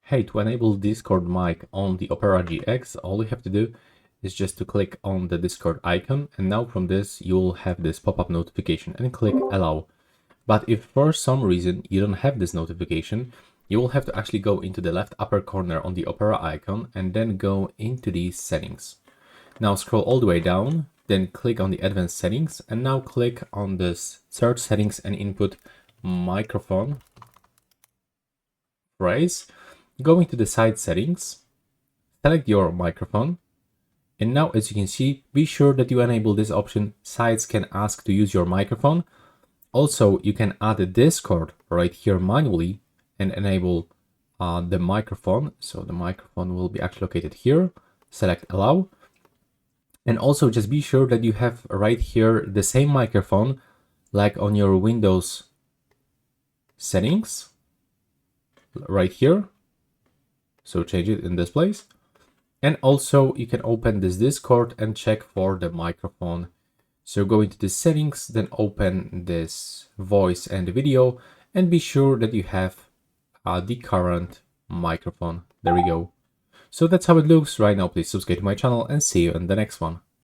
Hey, to enable Discord mic on the Opera GX, all you have to do is just to click on the Discord icon, and now from this you'll have this pop-up notification and click allow. But if for some reason you don't have this notification, you will have to actually go into the left upper corner on the Opera icon and then go into these settings. Now scroll all the way down, then click on the advanced settings, and now click on this search settings and input microphone phrase. Go into the side settings, select your microphone, and now as you can see, be sure that you enable this option, sites can ask to use your microphone. Also, you can add a Discord right here manually and enable the microphone. So the microphone will be actually located here, select allow. And also just be sure that you have right here the same microphone like on your Windows settings, right here. So change it in this place. And also you can open this Discord and check for the microphone. So go into the settings, then open this voice and video and be sure that you have the current microphone. There we go. So that's how it looks right now. Please subscribe to my channel and see you in the next one.